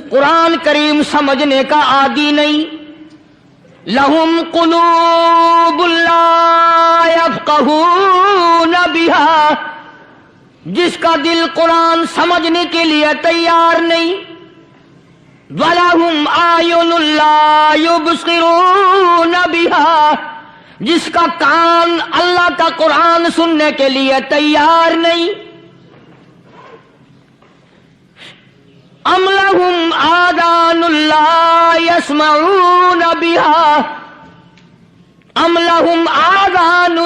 قرآن کریم سمجھنے کا عادی نہیں. لہم قلوب لا یفقہون بہا، جس کا دل قرآن سمجھنے کے لیے تیار نہیں. وَلَهُمْ أَعْيُنٌ لَا يُبْصِرُونَ بِهَا، جس کا کان اللہ کا قرآن سننے کے لیے تیار نہیں. أَمْ لَهُمْ آذَانٌ لَا يَسْمَعُونَ بِهَا، أَمْ لَهُمْ آذَانٌ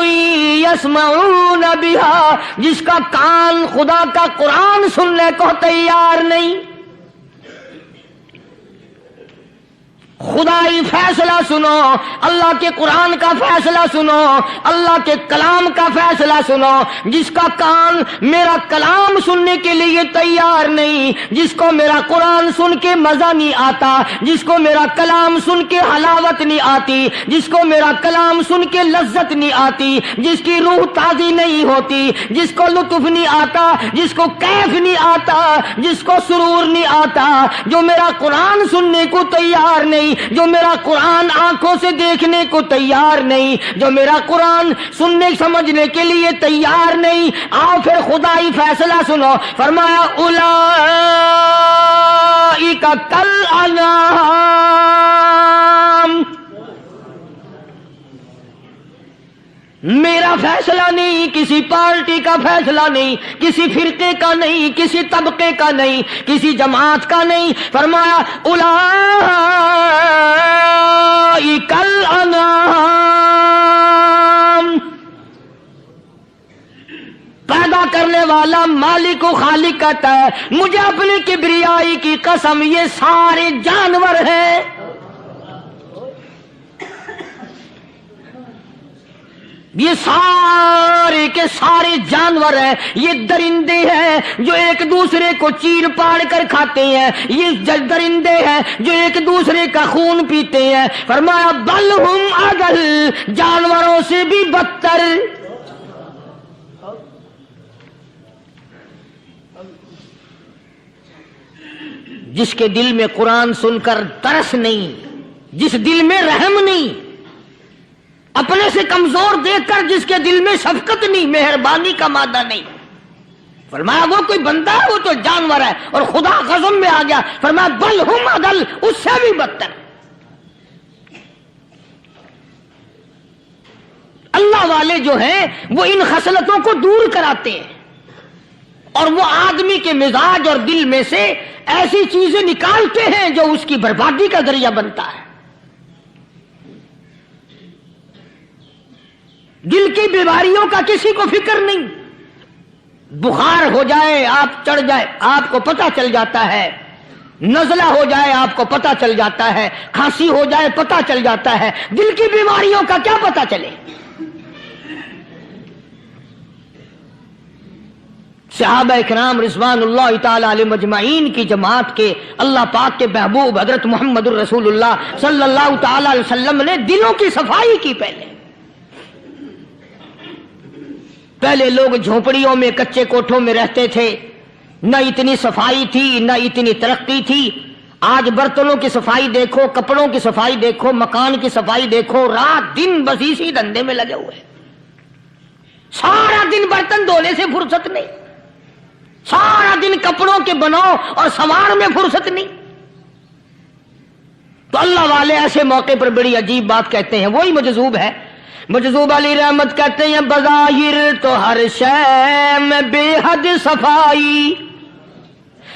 يَسْمَعُونَ بِهَا، جس کا کان خدا کا قرآن سننے کو تیار نہیں. خدائی فیصلہ سنو، اللہ کے قرآن کا فیصلہ سنو، اللہ کے کلام کا فیصلہ سنو. جس کا کان میرا کلام سننے کے لیے تیار نہیں، جس کو میرا قرآن سن کے مزہ نہیں آتا، جس کو میرا کلام سن کے حلاوت نہیں آتی، جس کو میرا کلام سن کے لذت نہیں آتی، جس کی روح تازی نہیں ہوتی، جس کو لطف نہیں آتا، جس کو کیف نہیں آتا، جس کو سرور نہیں آتا، جو میرا قرآن سننے کو تیار نہیں، جو میرا قرآن آنکھوں سے دیکھنے کو تیار نہیں، جو میرا قرآن سننے سمجھنے کے لیے تیار نہیں. آؤ پھر خدائی فیصلہ سنو. فرمایا اولئک کالانعام، میرا فیصلہ نہیں، کسی پارٹی کا فیصلہ نہیں، کسی فرقے کا نہیں، کسی طبقے کا نہیں، کسی جماعت کا نہیں. فرمایا اولئک الانعام، پیدا کرنے والا مالک و خالق کہتا ہے مجھے اپنی کبریائی کی قسم یہ سارے جانور ہیں. یہ سارے کے سارے جانور ہیں، یہ درندے ہیں جو ایک دوسرے کو چیر پاڑ کر کھاتے ہیں، یہ درندے ہیں جو ایک دوسرے کا خون پیتے ہیں. فرمایا بل ہم اضل، جانوروں سے بھی بدتر. جس کے دل میں قرآن سن کر ترس نہیں، جس دل میں رحم نہیں، اپنے سے کمزور دیکھ کر جس کے دل میں شفقت نہیں، مہربانی کا مادہ نہیں. فرمایا وہ کوئی بندہ ہے، وہ تو جانور ہے. اور خدا غضب میں آ گیا، فرمایا بل ہم اضل، اس سے بھی بدتر. اللہ والے جو ہیں وہ ان خصلتوں کو دور کراتے ہیں، اور وہ آدمی کے مزاج اور دل میں سے ایسی چیزیں نکالتے ہیں جو اس کی بربادی کا ذریعہ بنتا ہے. دل کی بیماریوں کا کسی کو فکر نہیں. بخار ہو جائے، آپ چڑھ جائے، آپ کو پتہ چل جاتا ہے. نزلہ ہو جائے، آپ کو پتہ چل جاتا ہے. کھانسی ہو جائے، پتہ چل جاتا ہے. دل کی بیماریوں کا کیا پتہ چلے؟ صحابہ اکرام رضوان اللہ تعالی علیہ مجمعین کی جماعت کے اللہ پاک کے محبوب حضرت محمد الرسول اللہ صلی اللہ تعالی علیہ وسلم نے دلوں کی صفائی کی. پہلے لوگ جھونپڑیوں میں کچے کوٹھوں میں رہتے تھے، نہ اتنی صفائی تھی، نہ اتنی ترقی تھی. آج برتنوں کی صفائی دیکھو، کپڑوں کی صفائی دیکھو، مکان کی صفائی دیکھو، رات دن بس اسی دھندے میں لگے ہوئے. سارا دن برتن دھونے سے فرصت نہیں، سارا دن کپڑوں کے بناؤ اور سنوار میں فرصت نہیں. تو اللہ والے ایسے موقع پر بڑی عجیب بات کہتے ہیں. وہی مجذوب ہے، مجذوب علی رحمت کہتے ہیں بظاہر تو ہر شے میں بے حد صفائی،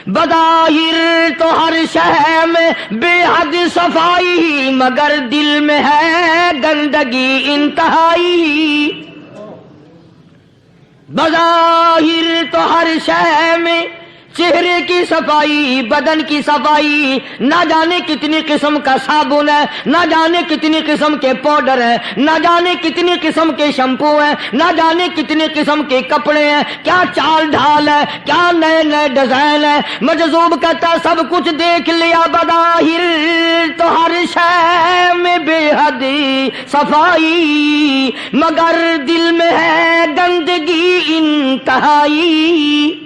بظاہر تو ہر شے میں بے حد صفائی، مگر دل میں ہے گندگی انتہائی. بظاہر تو ہر شے میں چہرے کی صفائی، بدن کی صفائی، نہ جانے کتنی قسم کا صابن ہے، نہ جانے کتنی قسم کے پاؤڈر ہیں، نہ جانے کتنی قسم کے شیمپو ہیں، نہ جانے کتنی قسم کے کپڑے ہیں، کیا چال ڈھال ہے، کیا نئے نئے ڈیزائن ہے. مجذوب کہتا سب کچھ دیکھ لیا، بظاہر تو ہر شے میں بے حد صفائی، مگر دل میں ہے گندگی انتہائی.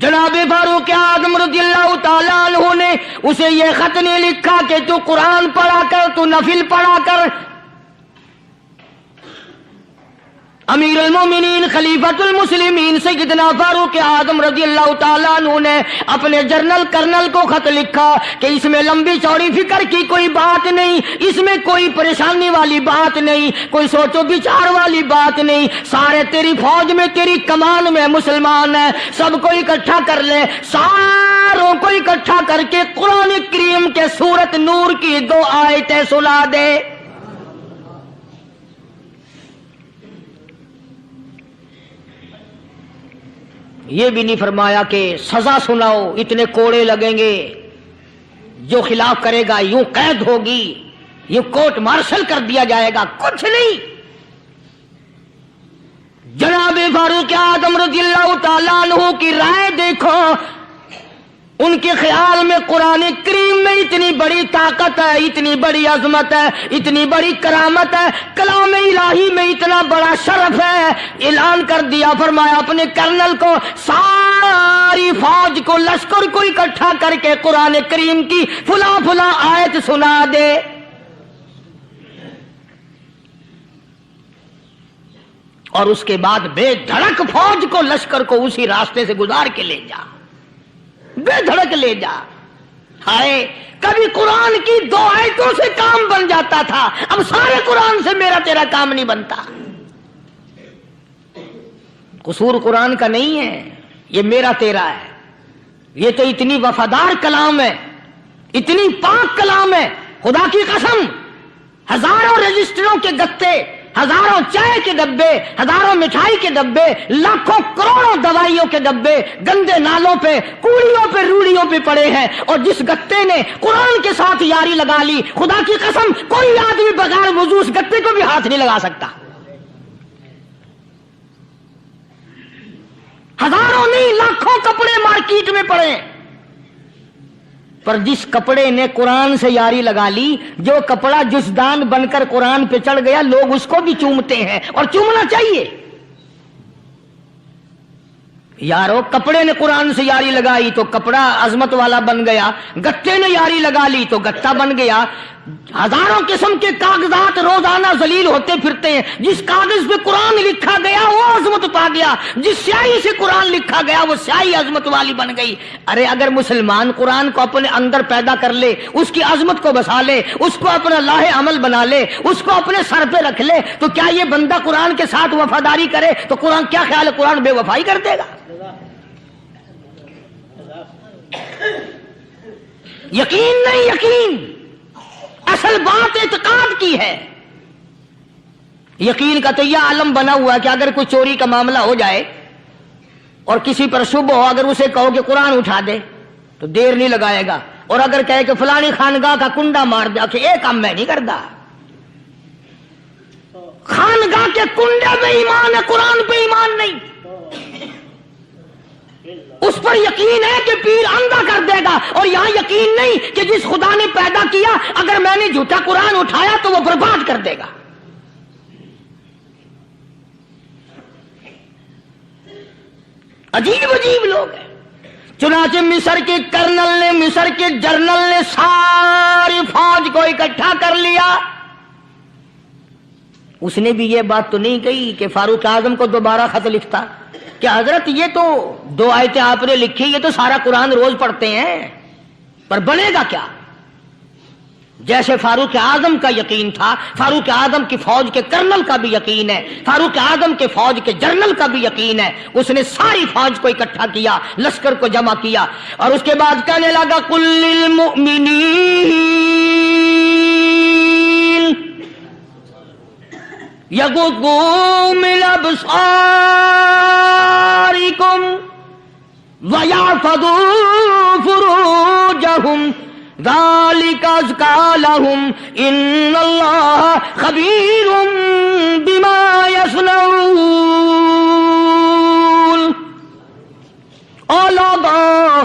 جناب فاروق اعظم رضی اللہ تعالیٰ عنہ نے اسے یہ خط نہیں لکھا کہ تو قرآن پڑھا کر، تو نفل پڑھا کر۔ امیر المومنین خلیفۃ المسلمین سیدنا فاروق اعظم رضی اللہ تعالیٰ عنہ نے اپنے جنرل کرنل کو خط لکھا کہ اس میں لمبی چوڑی فکر کی کوئی بات نہیں، اس میں کوئی پریشانی والی بات نہیں، کوئی سوچ و بچار والی بات نہیں، سارے تیری فوج میں تیری کمان میں مسلمان ہیں، سب کو اکٹھا کر لے، ساروں کو اکٹھا کر کے قرآن کریم کے سورۃ نور کی 2 آیتیں سنا دے۔ یہ بھی نہیں فرمایا کہ سزا سناؤ، اتنے کوڑے لگیں گے، جو خلاف کرے گا یوں قید ہوگی، یوں کورٹ مارشل کر دیا جائے گا، کچھ نہیں۔ جناب فاروق اعظم رضی اللہ تعالیٰ عنہ کی رائے دیکھو، ان کے خیال میں قرآن کریم میں اتنی بڑی طاقت ہے، اتنی بڑی عظمت ہے، اتنی بڑی کرامت ہے، کلام الہی میں اتنا بڑا شرف ہے۔ اعلان کر دیا، فرمایا اپنے کرنل کو ساری فوج کو، لشکر کو اکٹھا کر کے قرآن کریم کی فلاں فلاں آیت سنا دے۔ اور اس کے بعد بے دھڑک فوج کو، لشکر کو اسی راستے سے گزار کے لے جا، بے دھڑک لے جا۔ ہائے کبھی قرآن کی 2 آیتوں سے کام بن جاتا تھا، اب سارے قرآن سے میرا تیرا کام نہیں بنتا۔ قصور قرآن کا نہیں ہے، یہ میرا تیرا ہے۔ یہ تو اتنی وفادار کلام ہے، اتنی پاک کلام ہے، خدا کی قسم ہزاروں رجسٹروں کے گتے، ہزاروں چائے کے ڈبے، ہزاروں مٹھائی کے ڈبے، لاکھوں کروڑوں دوائیوں کے ڈبے گندے نالوں پہ، کوڑیوں پہ، روڑیوں پہ پڑے ہیں، اور جس گتے نے قرآن کے ساتھ یاری لگا لی، خدا کی قسم کوئی آدمی بغیر وضو اس گتے کو بھی ہاتھ نہیں لگا سکتا۔ ہزاروں نہیں، لاکھوں کپڑے مارکیٹ میں پڑے، پر جس کپڑے نے قرآن سے یاری لگا لی، جو کپڑا جسدان بن کر قرآن پہ چڑھ گیا، لوگ اس کو بھی چومتے ہیں، اور چومنا چاہیے۔ یارو کپڑے نے قرآن سے یاری لگائی تو کپڑا عظمت والا بن گیا، گتے نے یاری لگا لی تو گتا بن گیا۔ ہزاروں قسم کے کاغذات روزانہ ذلیل ہوتے پھرتے ہیں، جس کاغذ پہ قرآن لکھا گیا وہ عظمت پا گیا، جس سیاہی سے قرآن لکھا گیا وہ سیاہی عظمت والی بن گئی۔ ارے اگر مسلمان قرآن کو اپنے اندر پیدا کر لے، اس کی عظمت کو بسا لے، اس کو اپنا لاہ عمل بنا لے، اس کو اپنے سر پہ رکھ لے، تو کیا یہ بندہ قرآن کے ساتھ وفاداری کرے تو قرآن کیا خیال ہے قرآن بے وفائی کر دے گا؟ یقین نہیں، یقین اصل بات اعتقاد کی ہے۔ یقین کا تو یہ عالم بنا ہوا ہے کہ اگر کوئی چوری کا معاملہ ہو جائے اور کسی پر شبہ ہو، اگر اسے کہو کہ قرآن اٹھا دے تو دیر نہیں لگائے گا، اور اگر کہے کہ فلانی خانگاہ کا کنڈا مار دے، کہ یہ کام میں نہیں کرتا۔ خانگاہ کے کنڈے پہ ایمان ہے، قرآن پہ ایمان نہیں۔ اس پر یقین ہے کہ پیر اندھا کر دے گا، اور یہاں یقین نہیں کہ جس خدا نے پیدا کیا اگر میں نے جھوٹا قرآن اٹھایا تو وہ برباد کر دے گا۔ عجیب عجیب لوگ ہیں۔ چنانچہ مصر کے کرنل نے، مصر کے جنرل نے ساری فوج کو اکٹھا کر لیا۔ اس نے بھی یہ بات تو نہیں کہی کہ فاروق اعظم کو دوبارہ خط لکھتا کہ حضرت یہ تو 2 آیتیں آپ نے لکھی، یہ تو سارا قرآن روز پڑھتے ہیں، پر بنے گا کیا؟ جیسے فاروق اعظم کا یقین تھا، فاروق اعظم کی فوج کے کرنل کا بھی یقین ہے، فاروق اعظم کے فوج کے جنرل کا بھی یقین ہے۔ اس نے ساری فوج کو اکٹھا کیا، لشکر کو جمع کیا، اور اس کے بعد کہنے لگا قل للمؤمنین یغضوا من ابصارکم ویحفظوا فروجہم ذالک ازکی لہم ان اللہ خبیر بما یصنعون۔ او لوگوں،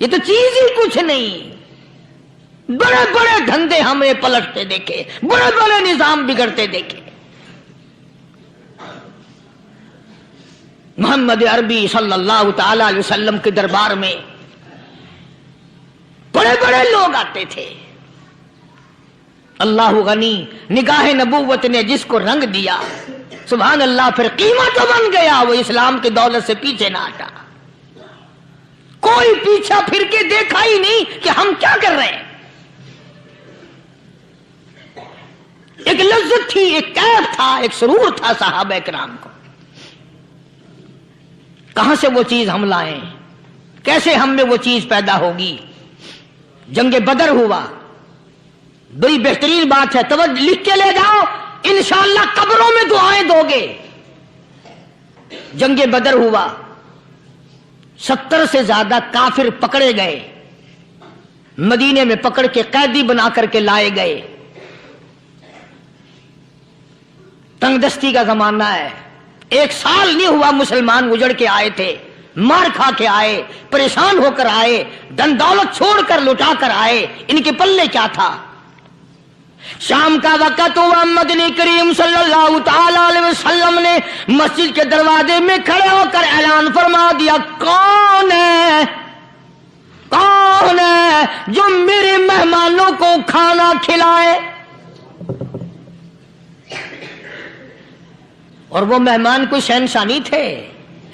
یہ تو چیز ہی کچھ نہیں. بڑے بڑے دھندے ہمیں پلٹتے دیکھے, بڑے بڑے نظام بگڑتے دیکھے. محمد عربی صلی اللہ تعالی علیہ وسلم کے دربار میں بڑے بڑے لوگ آتے تھے. اللہ غنی, نگاہ نبوت نے جس کو رنگ دیا, سبحان اللہ, پھر قیمت تو بن گیا, وہ اسلام کی دولت سے پیچھے نہ ہٹا. کوئی پیچھا پھر کے دیکھا ہی نہیں کہ ہم کیا کر رہے ہیں. ایک لذت تھی, ایک کیف تھا, ایک سرور تھا صحابہ کرام کو. کہاں سے وہ چیز ہم لائیں, کیسے ہم میں وہ چیز پیدا ہوگی. جنگ بدر ہوا, بڑی بہترین بات ہے, توجہ لکھ کے لے جاؤ, انشاءاللہ قبروں میں دعائیں دو گے. جنگ بدر ہوا, 70 سے زیادہ کافر پکڑے گئے, مدینے میں پکڑ کے قیدی بنا کر کے لائے گئے. تنگ دستی کا زمانہ ہے, 1 سال نہیں ہوا مسلمان اجڑ کے آئے تھے, مار کھا کے آئے, پریشان ہو کر آئے, دن دولت چھوڑ کر لٹا کر آئے. ان کے پلے کیا تھا. شام کا وقت ہوا, مدنی کریم صلی اللہ تعالی علیہ وسلم نے مسجد کے دروازے میں کھڑے ہو کر اعلان فرما دیا, کون ہے جو میرے مہمانوں کو کھانا کھلائے. اور وہ مہمان کوئی شہنشاہ نہیں تھے,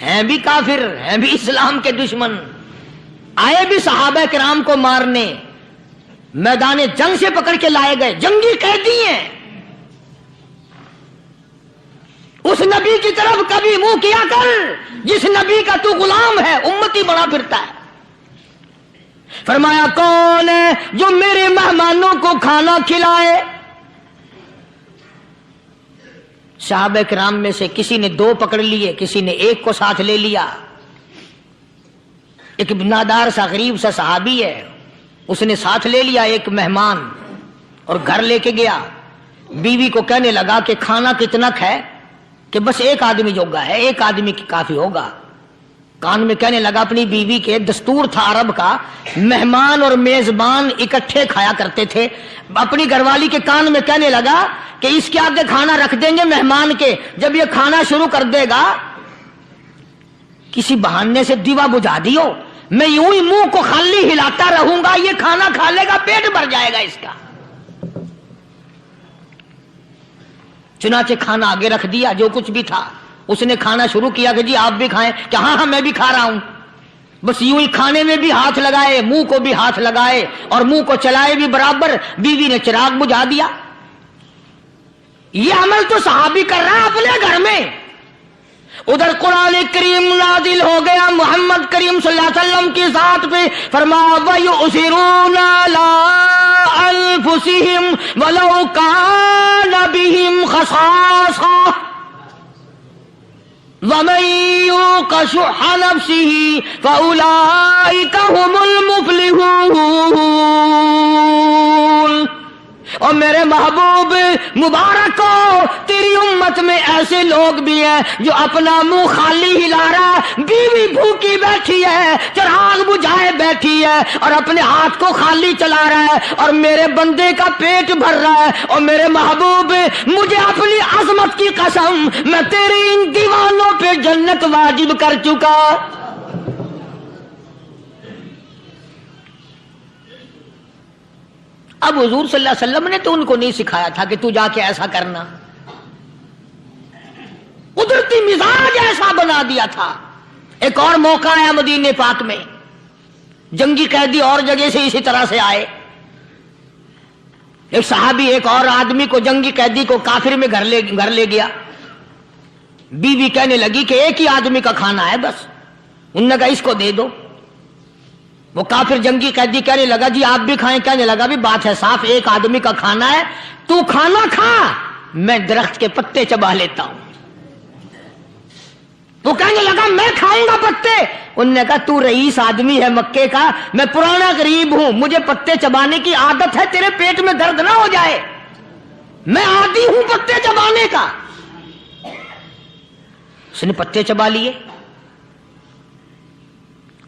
ہیں بھی کافر, ہیں بھی اسلام کے دشمن, آئے بھی صحابہ کرام کو مارنے, میدان جنگ سے پکڑ کے لائے گئے, جنگی قیدی ہیں. اس نبی کی طرف کبھی منہ کیا کر جس نبی کا تو غلام ہے, امتی بنا پھرتا ہے. فرمایا کون ہے جو میرے مہمانوں کو کھانا کھلائے. صحابہ کرام میں سے کسی نے 2 پکڑ لیے, کسی نے 1 کو ساتھ لے لیا. ایک نادار سا غریب سا صحابی ہے, اس نے ساتھ لے لیا ایک مہمان اور گھر لے کے گیا. بیوی کو کہنے لگا کہ کھانا کتنا ہے, کہ بس 1 آدمی جوگا ہے, 1 آدمی کی کافی ہوگا. کان میں کہنے لگا اپنی بیوی کے, دستور تھا عرب کا, مہمان اور میزبان اکٹھے کھایا کرتے تھے. اپنی گھر والی کے کان میں کہنے لگا کہ اس کے آگے کھانا رکھ دیں گے مہمان کے, جب یہ کھانا شروع کر دے گا کسی بہانے سے دیوا بجھا دیو, میں یوں ہی منہ کو خالی ہلاتا رہوں گا, یہ کھانا کھا لے گا, پیٹ بھر جائے گا اس کا. چنانچہ کھانا آگے رکھ دیا, جو کچھ بھی تھا. اس نے کھانا شروع کیا کہ جی آپ بھی کھائیں, کہ ہاں میں بھی کھا رہا ہوں. بس یوں ہی کھانے میں بھی ہاتھ لگائے, منہ کو بھی ہاتھ لگائے, اور منہ کو چلائے بھی برابر. بیوی نے چراغ بجھا دیا. یہ عمل تو صحابی کر رہا ہے اپنے گھر میں. ادھر قرآن کریم نازل ہو گیا محمد کریم صلی اللہ علیہ وسلم کی ذات پہ, فرمایا وَيُؤْثِرُونَ عَلَىٰ أَنفُسِهِمْ وَلَوْ كَانَ بِهِمْ خَصَاصَةٌ وَمَن يُوقَ شُحَّ نَفْسِهِ فَأُولَٰئِكَ هُمُ الْمُفْلِحُونَ. اور میرے محبوب مبارک ہو, تیری امت میں ایسے لوگ بھی ہیں جو اپنا منہ خالی ہلا رہا ہے, بیوی بھوکی بیٹھی ہے, چراغ بجھائے بیٹھی ہے, اور اپنے ہاتھ کو خالی چلا رہا ہے, اور میرے بندے کا پیٹ بھر رہا ہے. اور میرے محبوب مجھے اپنی عظمت کی قسم, میں تیرے ان دیوانوں پہ جنت واجب کر چکا. اب حضور صلی اللہ علیہ وسلم نے تو ان کو نہیں سکھایا تھا کہ تو جا کے ایسا کرنا, قدرتی مزاج ایسا بنا دیا تھا. ایک اور موقع آیا مدینے پاک میں, جنگی قیدی اور جگہ سے اسی طرح سے آئے. ایک صحابی ایک اور آدمی کو, جنگی قیدی کو کافر میں گھر لے گیا. بیوی کہنے لگی کہ 1 ہی آدمی کا کھانا ہے بس. انہوں نے کہا اس کو دے دو. وہ کافر جنگی قیدی کہنے لگا جی آپ بھی کھائیں. کہنے لگا بھی بات ہے صاف, 1 آدمی کا کھانا ہے, تو کھانا کھا, میں درخت کے پتے چبا لیتا ہوں. وہ کہنے لگا میں کھاؤں گا پتے. انہوں نے کہا تو رئیس آدمی ہے مکے کا, میں پرانا غریب ہوں, مجھے پتے چبانے کی عادت ہے, تیرے پیٹ میں درد نہ ہو جائے, میں عادی ہوں پتے چبانے کا. اس نے پتے چبا لیے.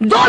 2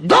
2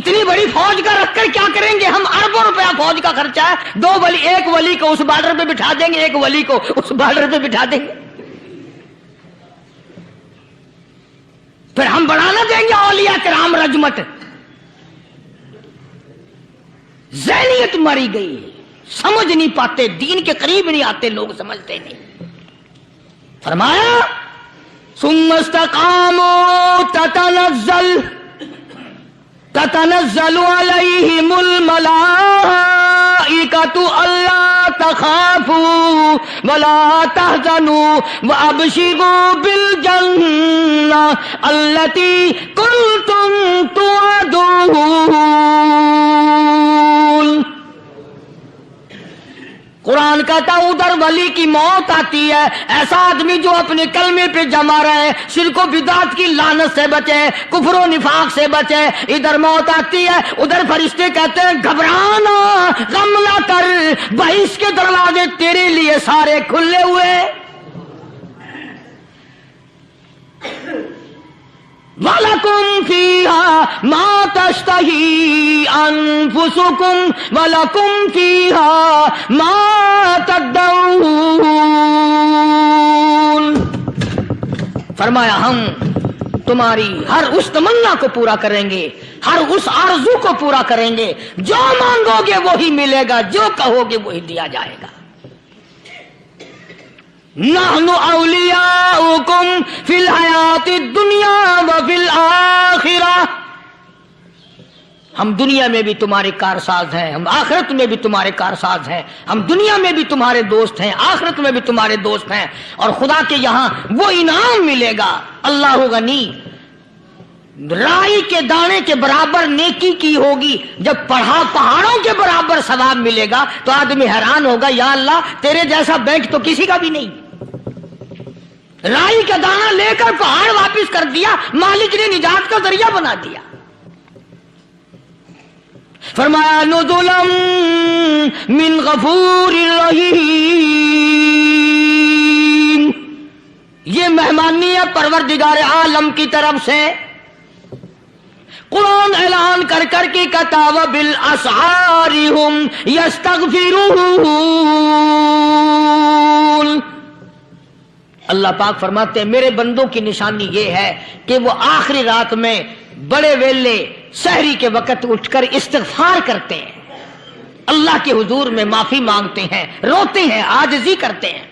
اتنی بڑی فوج کا رکھ کر کیا کریں گے ہم؟ اربوں روپیہ فوج کا خرچہ ہے، ایک ولی کو اس بارڈر پہ بٹھا دیں گے، ایک ولی کو اس بارڈر پہ بٹھا دیں گے، پھر ہم بڑھانا دیں گے اولیاء کرام رجمت؟ ذہنیت ماری گئی، سمجھ نہیں پاتے، دین کے قریب نہیں آتے لوگ، سمجھتے نہیں۔ فرمایا ثم استقاموا تتنزل علیہم الملائکۃ الا تخافوا ولا تحزنوا وابشروا بالجنہ التی کنتم توعدون۔ قرآن کہتا ہے ادھر ولی کی موت آتی ہے، ایسا آدمی جو اپنے کلمے پہ جمع رہے، شرک و بدعت کی لعنت سے بچے، کفر و نفاق سے بچے، ادھر موت آتی ہے، ادھر فرشتے کہتے ہیں گھبرانا، غم نہ کر، بہشت کے دروازے تیرے لیے سارے کھلے ہوئے۔ وَلَكُمْ فِيهَا مَا تَشْتَهِي أَنفُسُكُمْ وَلَكُمْ فِيهَا مَا تَدَّعُونَ۔ فرمایا ہم تمہاری ہر اس تمنا کو پورا کریں گے، ہر اس آرزو کو پورا کریں گے، جو مانگو گے وہی ملے گا، جو کہو گے وہی دیا جائے گا۔ نحن اولیاؤکم فی الحیات الدنیا وفی الآخرہ، ہم دنیا میں بھی تمہارے کارساز ہیں، ہم آخرت میں بھی تمہارے کارساز ہیں، ہم دنیا میں بھی تمہارے دوست ہیں، آخرت میں بھی تمہارے دوست ہیں، اور خدا کے یہاں وہ انعام ملے گا۔ اللہ غنی، رائی کے دانے کے برابر نیکی کی ہوگی، جب پہاڑوں کے برابر ثواب ملے گا تو آدمی حیران ہوگا، یا اللہ تیرے جیسا بینک تو کسی کا بھی نہیں۔ رائی کا دانہ لے کر پہاڑ واپس کر دیا، مالک نے نجات کا ذریعہ بنا دیا۔ فرمایا نزلا من غفور رحیم، یہ مہمانی ہے پروردگار عالم کی طرف سے۔ قرآن اعلان کر کر کے کہتا وبالاسحار هم یستغفرون۔ اللہ پاک فرماتے ہیں میرے بندوں کی نشانی یہ ہے کہ وہ آخری رات میں بڑے ویلے سحری کے وقت اٹھ کر استغفار کرتے ہیں، اللہ کے حضور میں معافی مانگتے ہیں، روتے ہیں، عاجزی کرتے ہیں۔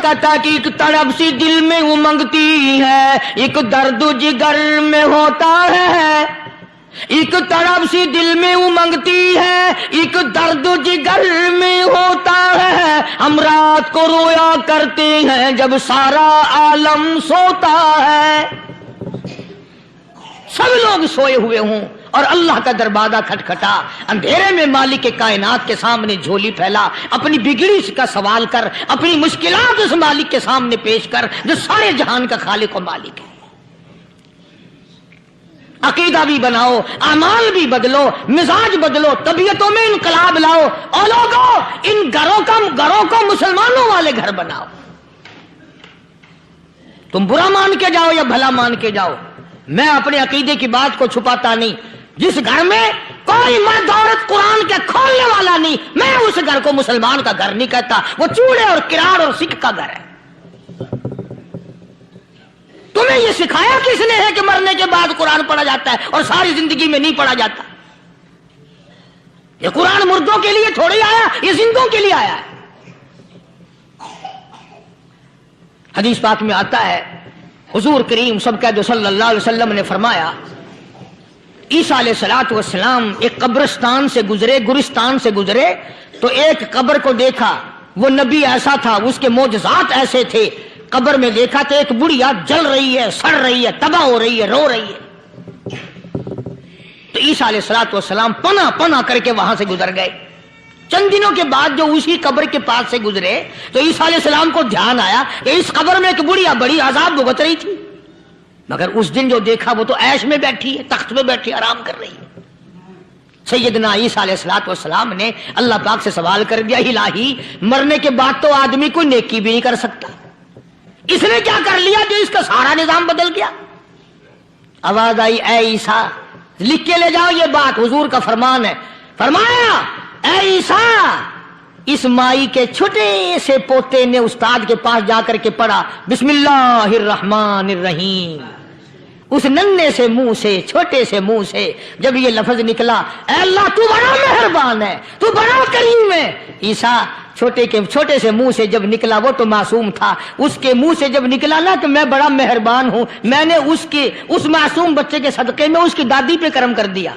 کہتا کہ ایک تڑپ سی دل میں امنگتی ہے، ایک درد جگر میں ہوتا ہے، ایک تڑپ سی دل میں امنگتی ہے، ایک درد جگر میں ہوتا ہے، ہم رات کو رویا کرتے ہیں جب سارا عالم سوتا ہے۔ سب لوگ سوئے ہوئے ہوں اور اللہ کا دروازہ کھٹکھٹا، اندھیرے میں مالک کائنات کے سامنے جھولی پھیلا، اپنی بگڑی کا سوال کر، اپنی مشکلات اس مالک کے سامنے پیش کر جو سارے جہان کا خالق و مالک ہے۔ عقیدہ بھی بناؤ، اعمال بھی بدلو، مزاج بدلو، طبیعتوں میں انقلاب لاؤ، اور لوگوں ان گھروں کو مسلمانوں والے گھر بناؤ۔ تم برا مان کے جاؤ یا بھلا مان کے جاؤ، میں اپنے عقیدے کی بات کو چھپاتا نہیں۔ جس گھر میں کوئی مرد عورت قرآن کے کھولنے والا نہیں، میں اس گھر کو مسلمان کا گھر نہیں کہتا، وہ چوڑے اور کرار اور سکھ کا گھر ہے۔ تمہیں یہ سکھایا کس نے ہے کہ مرنے کے بعد قرآن پڑھا جاتا ہے اور ساری زندگی میں نہیں پڑھا جاتا؟ یہ قرآن مردوں کے لیے تھوڑی آیا، یہ زندوں کے لیے آیا ہے۔ حدیث پاک میں آتا ہے حضور کریم سب کہہ دو صلی اللہ علیہ وسلم نے فرمایا عیسیٰ علیہ الصلوۃ والسلام ایک قبرستان سے گزرے، گورستان سے گزرے تو ایک قبر کو دیکھا، وہ نبی ایسا تھا، اس کے معجزات ایسے تھے۔ قبر میں دیکھا تو ایک بڑھیا جل رہی ہے، سڑ رہی ہے، تباہ ہو رہی ہے، رو رہی ہے۔ تو عیسیٰ علیہ الصلوۃ والسلام پناہ کر کے وہاں سے گزر گئے۔ چند دنوں کے بعد جو اسی قبر کے پاس سے گزرے تو عیسیٰ علیہ السلام کو دھیان آیا کہ اس قبر میں ایک بڑھیا بڑی عذاب بھگت رہی تھی، مگر اس دن جو دیکھا وہ تو عیش میں بیٹھی ہے، تخت میں بیٹھی آرام کر رہی ہے۔ سیدنا عیسیٰ علیہ الصلوۃ والسلام نے اللہ پاک سے سوال کر دیا، الہی مرنے کے بعد تو آدمی کوئی نیکی بھی نہیں کر سکتا، اس نے کیا کر لیا جو اس کا سارا نظام بدل گیا؟ آواز آئی، اے عیسیٰ لکھ کے لے جاؤ، یہ بات حضور کا فرمان ہے۔ فرمایا اے عیسیٰ، اس مائی کے چھوٹے سے پوتے نے استاد کے پاس جا کر کے پڑھا بسم اللہ الرحمن الرحیم، اس ننھے سے منہ سے، چھوٹے سے منہ سے جب یہ لفظ نکلا، اے اللہ تو بڑا مہربان ہے، تو بڑا کریم ہے۔ عیسیٰ چھوٹے سے منہ سے جب نکلا، وہ تو معصوم تھا، اس کے منہ سے جب نکلا نا کہ میں بڑا مہربان ہوں، میں نے اس معصوم بچے کے صدقے میں اس کی دادی پہ کرم کر دیا۔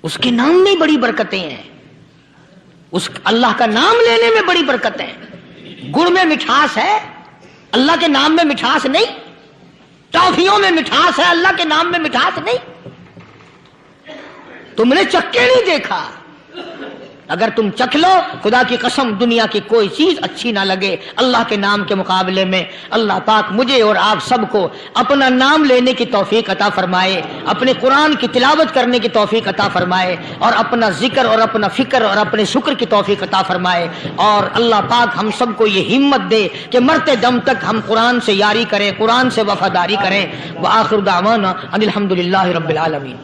اس کے نام میں بڑی برکتیں ہیں، اس اللہ کا نام لینے میں بڑی برکتیں ہیں۔ گڑ میں مٹھاس ہے، اللہ کے نام میں مٹھاس نہیں۔ ٹافیوں میں مٹھاس ہے، اللہ کے نام میں مٹھاس نہیں۔ تم نے چکھ کے نہیں دیکھا، اگر تم چکھ لو، خدا کی قسم دنیا کی کوئی چیز اچھی نہ لگے اللہ کے نام کے مقابلے میں۔ اللہ پاک مجھے اور آپ سب کو اپنا نام لینے کی توفیق عطا فرمائے، اپنے قرآن کی تلاوت کرنے کی توفیق عطا فرمائے، اور اپنا ذکر اور اپنا فکر اور اپنے شکر کی توفیق عطا فرمائے، اور اللہ پاک ہم سب کو یہ ہمت دے کہ مرتے دم تک ہم قرآن سے یاری کریں، قرآن سے وفاداری کریں۔ وآخر دعوانا ان الحمدللہ رب العالمین۔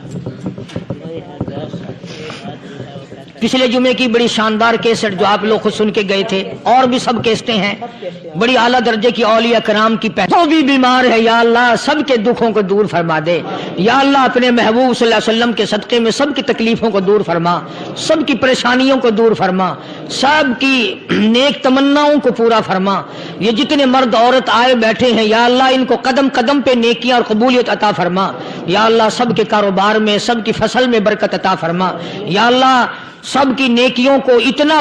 پچھلے جمعے کی بڑی شاندار کیسٹ جو آپ لوگ خود سن کے گئے تھے، اور بھی سب کیسٹیں ہیں، بڑی اعلیٰ درجے کی اولیاء کرام کی جو بھی بیمار ہے یا اللہ سب کے دکھوں کو دور فرما دے، یا اللہ اپنے محبوب صلی اللہ علیہ وسلم کے صدقے میں سب کی تکلیفوں کو دور فرما، سب کی پریشانیوں کو دور فرما، سب کی نیک تمناؤں کو پورا فرما۔ یہ جتنے مرد عورت آئے بیٹھے ہیں یا اللہ ان کو قدم قدم پہ نیکیاں اور قبولیت عطا فرما، یا اللہ سب کے کاروبار میں، سب کی فصل میں برکت عطا فرما، یا اللہ سب کی نیکیوں کو اتنا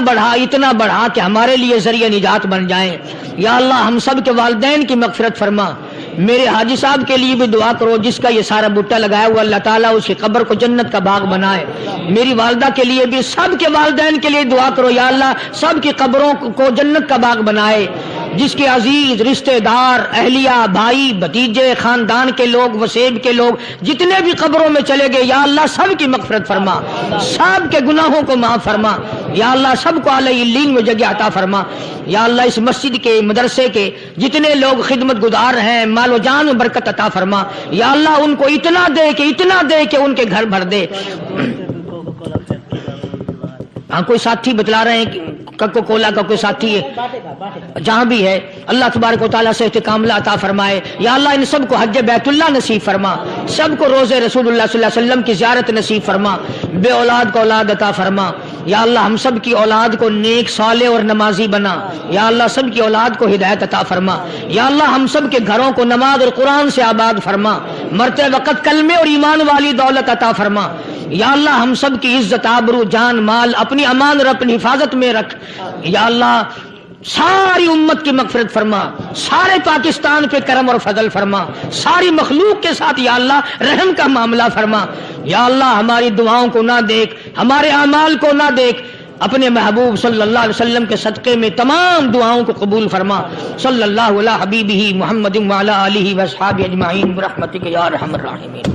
بڑھا کہ ہمارے لیے ذریعہ نجات بن جائیں۔ یا اللہ ہم سب کے والدین کی مغفرت فرما۔ میرے حاجی صاحب کے لیے بھی دعا کرو، جس کا یہ سارا بوٹا لگایا ہوا، اللہ تعالیٰ اس کی قبر کو جنت کا باغ بنائے۔ میری والدہ کے لیے بھی، سب کے والدین کے لیے دعا کرو، یا اللہ سب کی قبروں کو جنت کا باغ بنائے۔ جس کے عزیز رشتہ دار، اہلیہ، بھائی، بھتیجے، خاندان کے لوگ، وسیب کے لوگ جتنے بھی قبروں میں چلے گئے، یا اللہ سب کی مغفرت فرما، سب کے گناہوں کو معاف فرما، یا اللہ سب کو اعلی علین میں جگہ عطا فرما۔ یا اللہ اس مسجد کے، مدرسے کے جتنے لوگ خدمت گزار ہیں، مال و جان میں برکت عطا فرما، یا اللہ ان کو اتنا دے کہ ان کے گھر بھر دے۔ ہاں کوئی ساتھی بتلا رہے ہیں کوکو کولا کا کوئی ساتھی ہے، جہاں بھی ہے اللہ تبارک و تعالیٰ سے استقامت عطا فرمائے۔ یا اللہ ان سب کو حج بیت اللہ نصیب فرما، سب کو روزے رسول اللہ صلی اللہ علیہ وسلم کی زیارت نصیب فرما، بے اولاد کو اولاد عطا فرما۔ یا اللہ ہم سب کی اولاد کو نیک، صالح اور نمازی بنا، یا اللہ سب کی اولاد کو ہدایت عطا فرما۔ یا اللہ ہم سب کے گھروں کو نماز اور قرآن سے آباد فرما، مرتے وقت کلمے اور ایمان والی دولت عطا فرما۔ یا اللہ ہم سب کی عزت، آبرو، جان، مال اپنی امان اور اپنی حفاظت میں رکھ۔ یا اللہ ساری امت کی مغفرت فرما، سارے پاکستان پہ کرم اور فضل فرما، ساری مخلوق کے ساتھ یا اللہ رحم کا معاملہ فرما۔ یا اللہ ہماری دعاؤں کو نہ دیکھ، ہمارے اعمال کو نہ دیکھ، اپنے محبوب صلی اللہ علیہ وسلم کے صدقے میں تمام دعاؤں کو قبول فرما۔ صلی اللہ علی حبیبہ محمد وعلی آلہ واصحابہ اجمعین برحمتک یا ارحم الراحمین۔